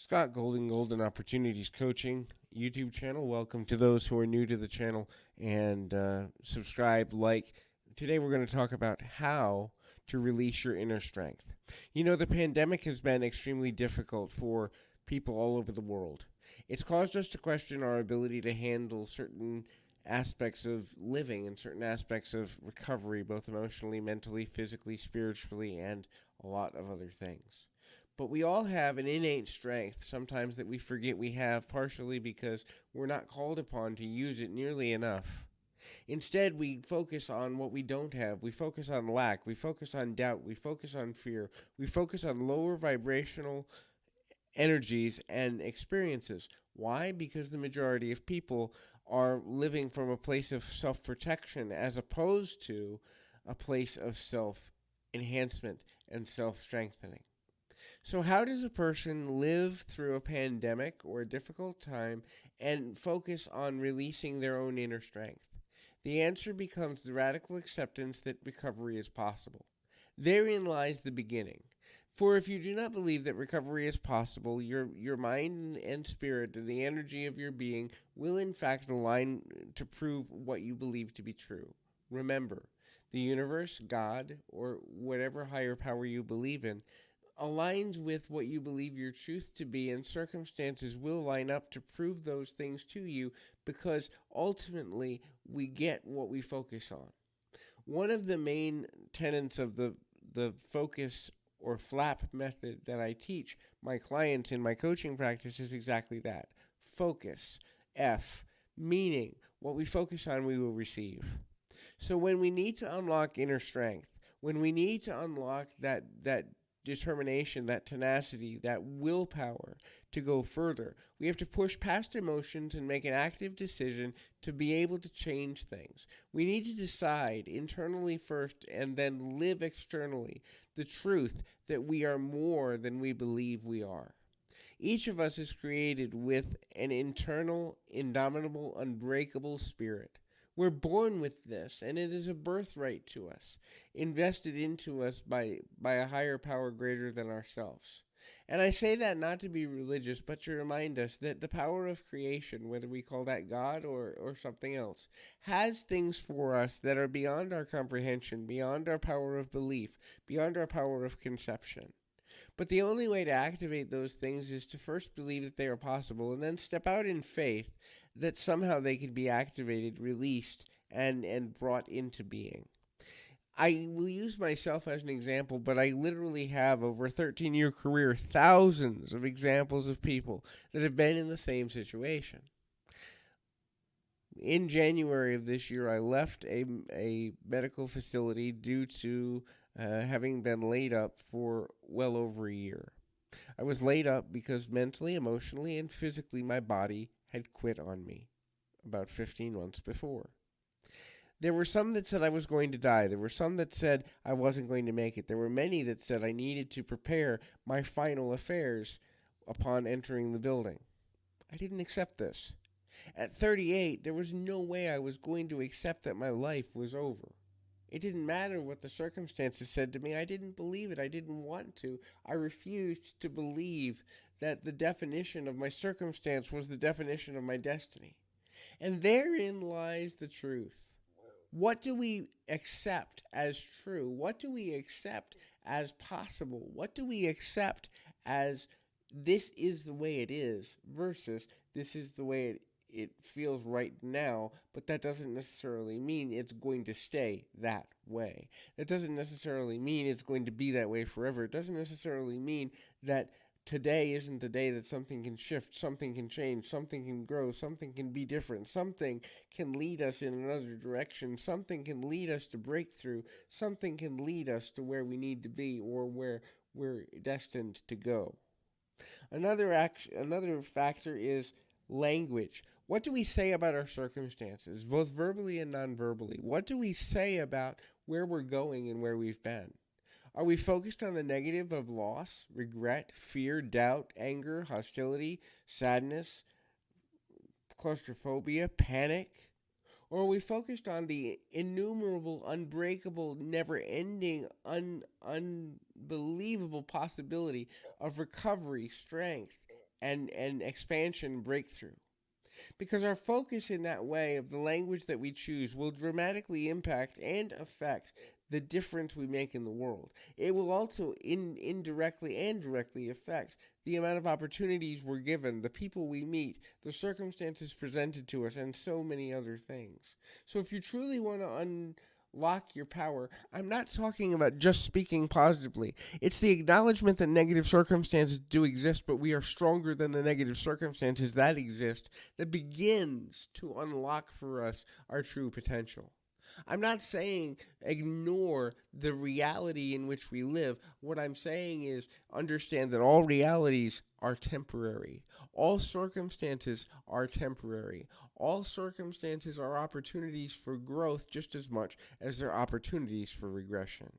Scott Golden, Golden Opportunities Coaching YouTube channel. Welcome to those who are new to the channel and subscribe, like. Today we're going to talk about how to release your inner strength. You know, the pandemic has been extremely difficult for people all over the world. It's caused us to question our ability to handle certain aspects of living and certain aspects of recovery, both emotionally, mentally, physically, spiritually, and a lot of other things. But we all have an innate strength sometimes that we forget we have, partially because we're not called upon to use it nearly enough. Instead, we focus on what we don't have. We focus on lack. We focus on doubt. We focus on fear. We focus on lower vibrational energies and experiences. Why? Because the majority of people are living from a place of self-protection as opposed to a place of self-enhancement and self-strengthening. So how does a person live through a pandemic or a difficult time and focus on releasing their own inner strength? The answer becomes the radical acceptance that recovery is possible. Therein lies the beginning. For if you do not believe that recovery is possible, your mind and spirit and the energy of your being will in fact align to prove what you believe to be true. Remember, the universe, God, or whatever higher power you believe in, aligns with what you believe your truth to be, and circumstances will line up to prove those things to you, because ultimately we get what we focus on. One of the main tenets of the focus or flap method that I teach my clients in my coaching practice is exactly that. Focus. F. Meaning, what we focus on we will receive. So when we need to unlock inner strength, when we need to unlock that determination, that tenacity, that willpower to go further, we have to push past emotions and make an active decision to be able to change things. We need to decide internally first and then live externally the truth that we are more than we believe we are. Each of us is created with an internal, indomitable, unbreakable spirit. We're born with this, and it is a birthright to us, invested into us by a higher power greater than ourselves. And I say that not to be religious, but to remind us that the power of creation, whether we call that God or something else, has things for us that are beyond our comprehension, beyond our power of belief, beyond our power of conception. But the only way to activate those things is to first believe that they are possible and then step out in faith that somehow they could be activated, released, and brought into being. I will use myself as an example, but I literally have, over a 13-year career, thousands of examples of people that have been in the same situation. In January of this year, I left a medical facility due to having been laid up for well over a year. I was laid up because mentally, emotionally, and physically my body had quit on me about 15 months before. There were some that said I was going to die. There were some that said I wasn't going to make it. There were many that said I needed to prepare my final affairs upon entering the building. I didn't accept this. At 38, there was no way I was going to accept that my life was over. It didn't matter what the circumstances said to me. I didn't believe it. I didn't want to. I refused to believe that the definition of my circumstance was the definition of my destiny. And therein lies the truth. What do we accept as true? What do we accept as possible? What do we accept as this is the way it is versus this is the way it feels right now, but that doesn't necessarily mean it's going to stay that way. That doesn't necessarily mean it's going to be that way forever. It doesn't necessarily mean that today isn't the day that something can shift, something can change, something can grow, something can be different, something can lead us in another direction, something can lead us to breakthrough, something can lead us to where we need to be or where we're destined to go. Another factor is language. What do we say about our circumstances, both verbally and non-verbally? What do we say about where we're going and where we've been? Are we focused on the negative of loss, regret, fear, doubt, anger, hostility, sadness, claustrophobia, panic? Or are we focused on the innumerable, unbreakable, never-ending, unbelievable possibility of recovery, strength, and expansion, breakthrough. Because our focus in that way of the language that we choose will dramatically impact and affect the difference we make in the world. It will also indirectly and directly affect the amount of opportunities we're given, the people we meet, the circumstances presented to us, and so many other things. So if you truly want to unlock your power, I'm not talking about just speaking positively. It's the acknowledgement that negative circumstances do exist, but we are stronger than the negative circumstances that exist, that begins to unlock for us our true potential. I'm not saying ignore the reality in which we live. What I'm saying is understand that all realities are temporary. All circumstances are temporary. All circumstances are opportunities for growth just as much as they're opportunities for regression.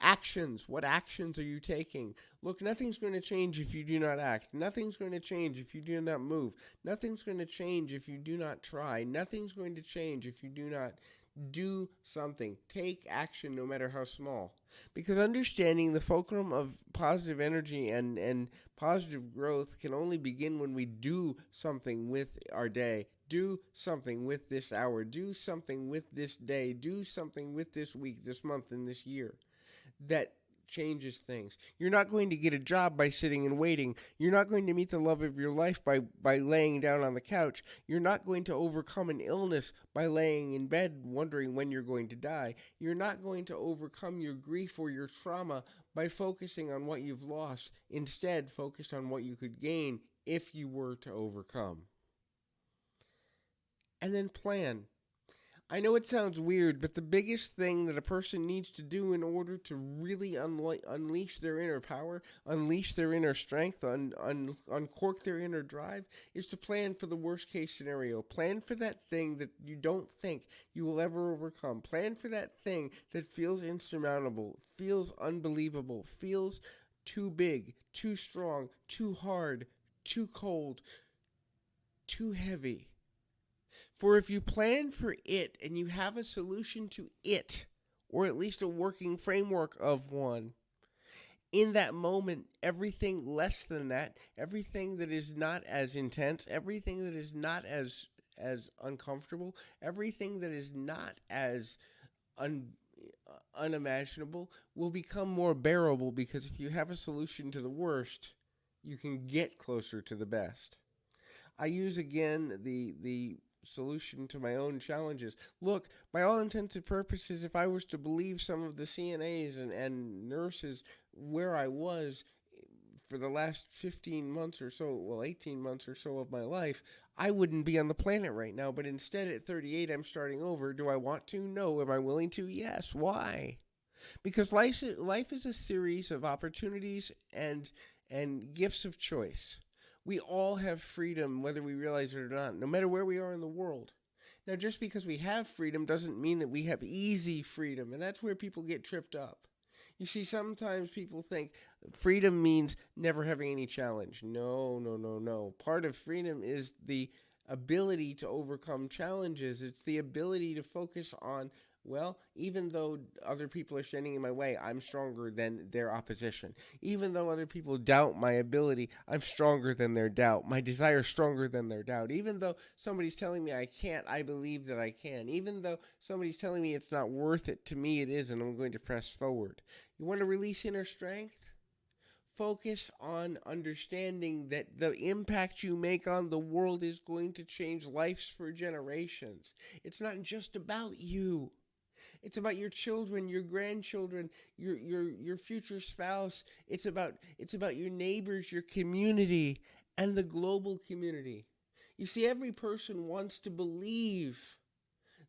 Actions. What actions are you taking? Look, nothing's going to change if you do not act. Nothing's going to change if you do not move. Nothing's going to change if you do not try. Nothing's going to change if you do not do something. Take action no matter how small. Because understanding the fulcrum of positive energy and positive growth can only begin when we do something with our day. Do something with this hour. Do something with this day. Do something with this week, this month, and this year. That changes things. You're not going to get a job by sitting and waiting. You're not going to meet the love of your life by laying down on the couch. You're not going to overcome an illness by laying in bed wondering when you're going to die. You're not going to overcome your grief or your trauma by focusing on what you've lost. Instead, focus on what you could gain if you were to overcome. And then plan. I know it sounds weird, but the biggest thing that a person needs to do in order to really unleash their inner power, unleash their inner strength, uncork their inner drive, is to plan for the worst case scenario. Plan for that thing that you don't think you will ever overcome. Plan for that thing that feels insurmountable, feels unbelievable, feels too big, too strong, too hard, too cold, too heavy. For if you plan for it and you have a solution to it, or at least a working framework of one, in that moment, everything less than that, everything that is not as intense, everything that is not as uncomfortable, everything that is not as unimaginable will become more bearable, because if you have a solution to the worst, you can get closer to the best. I use again the solution to my own challenges. Look, by all intents and purposes, if I was to believe some of the CNAs and nurses where I was for the last 15 months or so, well, 18 months or so of my life, I wouldn't be on the planet right now. But instead, at 38, I'm starting over. Do I want to? No. Am I willing to? Yes. Why? Because life is a series of opportunities and gifts of choice. We all have freedom, whether we realize it or not, no matter where we are in the world. Now, just because we have freedom doesn't mean that we have easy freedom, and that's where people get tripped up. You see, sometimes people think freedom means never having any challenge. No. Part of freedom is the ability to overcome challenges. It's the ability to focus on, well, even though other people are standing in my way, I'm stronger than their opposition. Even though other people doubt my ability, I'm stronger than their doubt. My desire is stronger than their doubt. Even though somebody's telling me I can't, I believe that I can. Even though somebody's telling me it's not worth it, to me it is, and I'm going to press forward. You want to release inner strength? Focus on understanding that the impact you make on the world is going to change lives for generations. It's not just about you. It's about your children, your grandchildren, your future spouse. It's about your neighbors, your community, and the global community. You see, every person wants to believe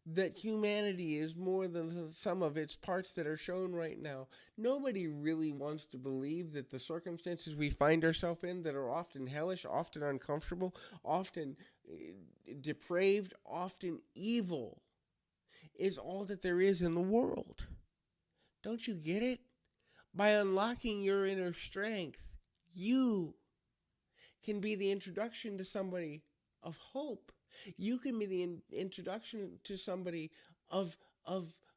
that humanity is more than the sum of its parts that are shown right now. Nobody really wants to believe that the circumstances we find ourselves in, that are often hellish, often uncomfortable, often depraved, often evil, is all that there is in the world. Don't you get it? By unlocking your inner strength, you can be the introduction to somebody of hope. You can be the introduction to somebody of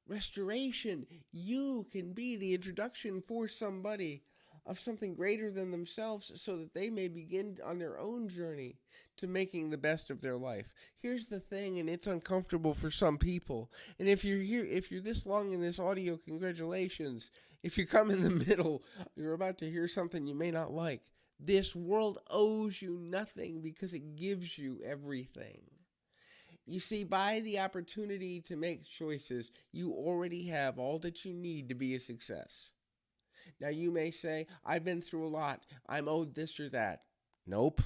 restoration. You can be the introduction for somebody of something greater than themselves so that they may begin on their own journey to making the best of their life. Here's the thing, and it's uncomfortable for some people. And if you're here, if you're this long in this audio, congratulations. If you come in the middle, you're about to hear something you may not like. This world owes you nothing because it gives you everything. You see, by the opportunity to make choices, you already have all that you need to be a success. Now, you may say, I've been through a lot. I'm owed this or that. Nope.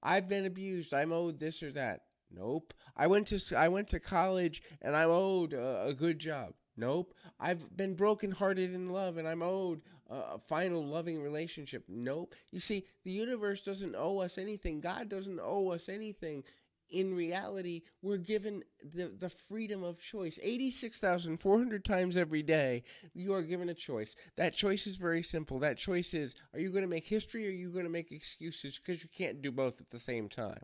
I've been abused. I'm owed this or that. Nope. I went to college and I'm owed a good job. Nope. I've been brokenhearted in love and I'm owed a final loving relationship. Nope. You see, the universe doesn't owe us anything. God doesn't owe us anything. In reality, we're given the freedom of choice. 86,400 times every day, you are given a choice. That choice is very simple. That choice is, are you going to make history or are you going to make excuses? Because you can't do both at the same time.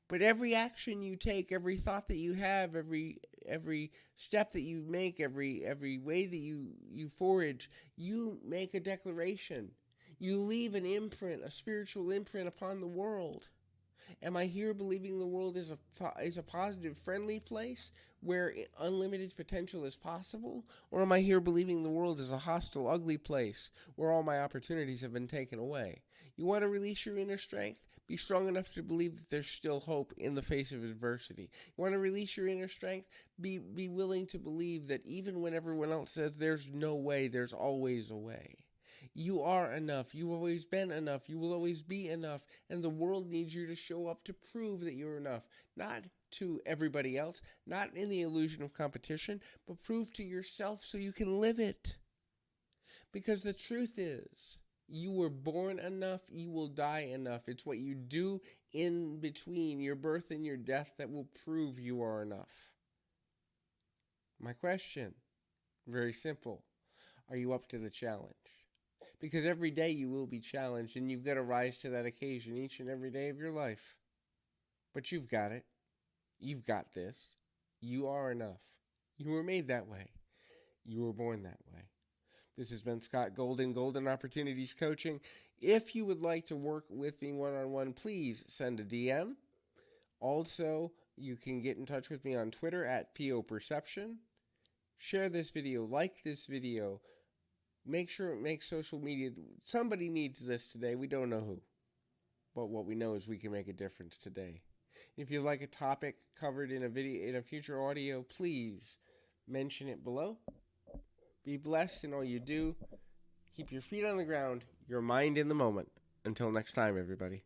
But every action you take, every thought that you have, every step that you make, every way that you forage, you make a declaration. You leave an imprint, a spiritual imprint upon the world. Am I here believing the world is a positive, friendly place where unlimited potential is possible? Or am I here believing the world is a hostile, ugly place where all my opportunities have been taken away? You want to release your inner strength? Be strong enough to believe that there's still hope in the face of adversity. You want to release your inner strength? Be willing to believe that even when everyone else says there's no way, there's always a way. You are enough. You've always been enough. You will always be enough. And the world needs you to show up to prove that you're enough. Not to everybody else, not in the illusion of competition, but prove to yourself so you can live it. Because the truth is, you were born enough, you will die enough. It's what you do in between your birth and your death that will prove you are enough. My question, very simple. Are you up to the challenge? Because every day you will be challenged, and you've got to rise to that occasion each and every day of your life. But you've got it. You've got this. You are enough. You were made that way. You were born that way. This has been Scott Golden, Golden Opportunities Coaching. If you would like to work with me one-on-one, please send a DM. Also, you can get in touch with me on Twitter at POPerception. Share this video. Like this video. Make sure it makes social media. Somebody needs this today. We don't know who. But what we know is we can make a difference today. If you'd like a topic covered in a video, in a future audio, please mention it below. Be blessed in all you do. Keep your feet on the ground, your mind in the moment. Until next time, everybody.